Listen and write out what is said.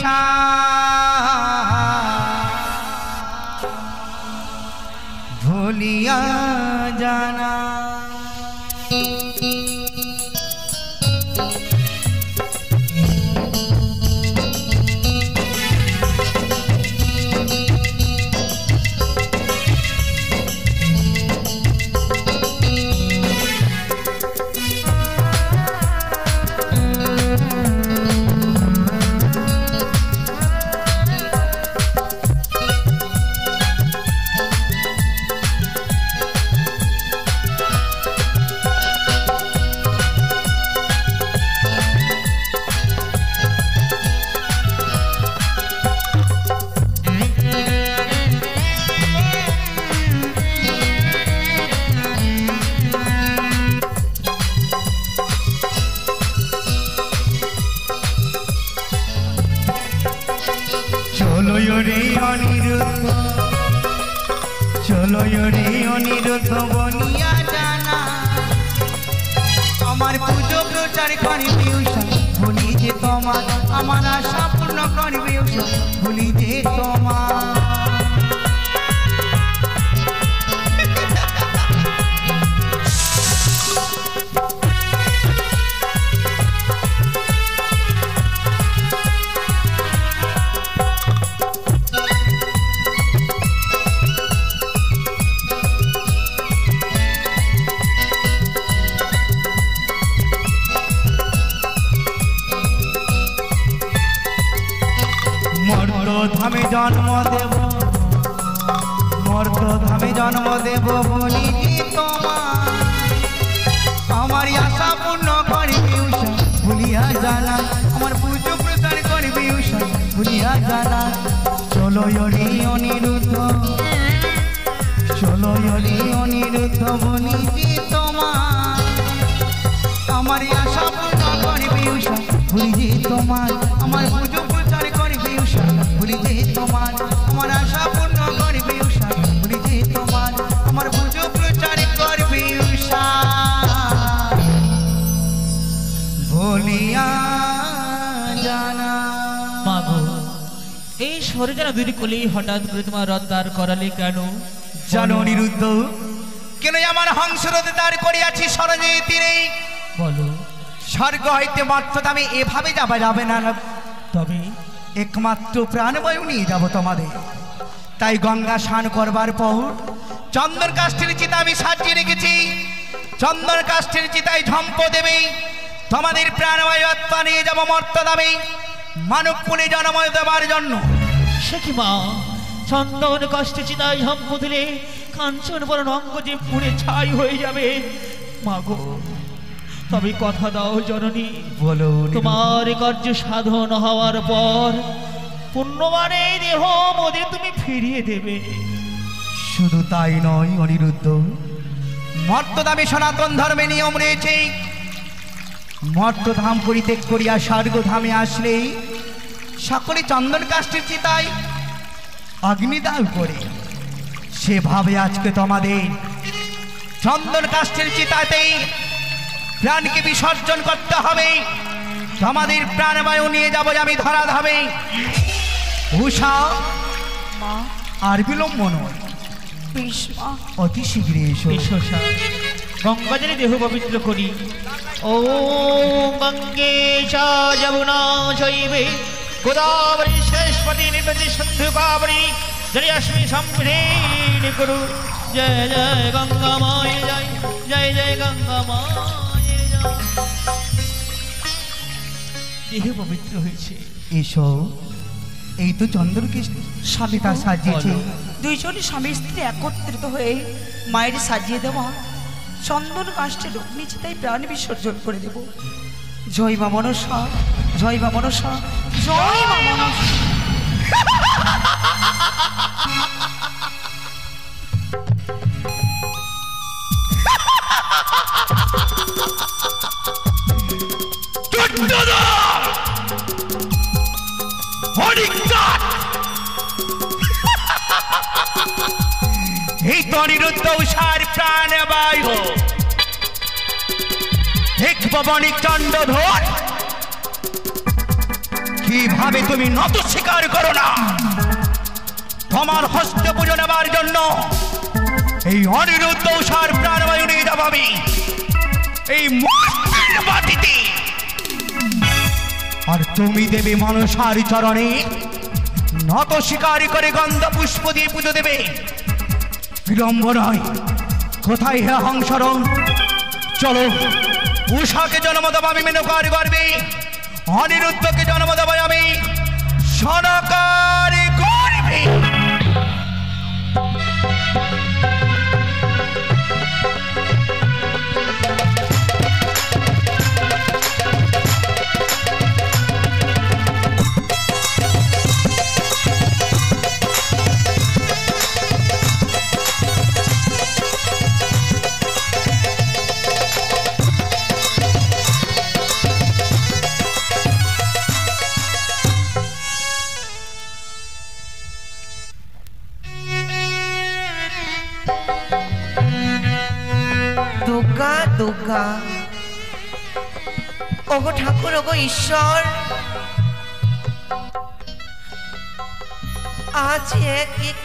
ঈশা ভুলিয়া জানা चलो रे अनिरुद्ध बनिया जाना আমার পুজো প্রচার করবে উষা ভুলি যে তোমার আমার আশা পূর্ণ করবে উষা ভুলি যে তোমার धामे जन्म देव मर्त धामे जन्म देव बली जी तुम्हार आशा पूर्ण करबे उषा भुलिया जाना आमार पूजो प्रचार करबे उषा भुलिया जाना चलो रे अनिरुद्ध चलो रे अनिरुद्ध बली जी तुम्हार आशा पूर्ण करबे उषा भुली जी तुम्हार आमार पूजो प्रचार करबे उषा भुली जे তোমার আমার আশা পূর্ণ করবে উষা ভুলি যে তোমার আমার পুজো প্রচার করবে উষা ভুলিয়া জানা মাগো এই শহরে যেন দুই কলি হঠাৎ করে তোমার রথ দাঁড় করালে কেন জানো অনিরুদ্ধ কেন আমার হংসরথ দাঁড় করিয়াছি সরজে তীরে বলো স্বর্গ হইতে মর্তধামে এভাবে যাবে না তবে एकमात्र प्राणवायु निये जाबो तोमादेर ताई गंगा स्नान करबार पर चंदन काष्ठेर चिता आमि साजिये रेखेछि चंदन काष्ठेर चिताय झम्प देबे तोमादेर प्राणवायु आत्मा निये जाबो मर्तधामे मानव कुले जन्म देवार जन्य से कि मा चंदन काष्ठेर चिताय झम्प दिले कांचन बरण अंग जे पुड़े छाई हये जाबे मागो तबे कथा दाओ जननी बोलो तुम्हार कार्य साधन हওয়ার पर पुण्यमाने देह मोदे तुमी फिरिए देबे शुधु ताई नय अनिरुद्ध मर्तधामे सनातन धर्मे नियम रयेछे मर्तधाम परित्याग करिया स्वर्गधामे आसले सकले चंदन काष्ठेर चिताय अग्निदाह करे सेभावे आजके तोमादेर चंदन काष्ठेर चिताते प्राण के विसर्जन करते हबे तोमादेर प्राणवायु निये जाबो आमि धराधामे उषा आर विलम्ब नय अति शीघ्र एसो गंगाजले देह पवित्र करी ओम गंगे च यमुना चैवे गोदावरी सरस्वती नर्मदे सिन्धु कावेरी जलेऽस्मिन् सम्मिलिनी कुरु जय जय गंगा माय जय जय जय गंगा माय देह पवित्र হয়েছে एसो এই তো চন্দ্রকে সাবিতা সাজিয়েছে দুইজন স্বামী স্ত্রী একত্রিত হয়ে মায়ের সাজিয়ে দেওয়া চন্দন কাষ্ঠে অগ্নি চিতায় প্রাণ বিসর্জন করে দেব জয় মা মনসা জয় মা মনসা জয় মা মনসা अनिरुद्ध उषार प्राणवायु एक पवनिक चंडधर এইভাবে তুমি নত স্বীকার করো না। তোমার হস্ত পুজো নেবার জন্য এই অনিরুদ্ধ উষার প্রাণবায়ু নিয়ে যাব আমি এই মস্তের বাটিতে। আর তুমি দেবে মনসার চরণে নত স্বীকার করে গন্ধ পুষ্প দিয়ে পুজো দেবে। বিলম্ব নয়, কোথায় হে হংসরণ? চলো, উষাকে জন্ম দেব আমি মেনকার গর্বে, অনিরুদ্ধকে জন্ম দেব আমি সনকার গর্বে। দুর্গা দুর্গা, ওগো ঠাকুর, ওগো ঈশ্বর, আজ এক এক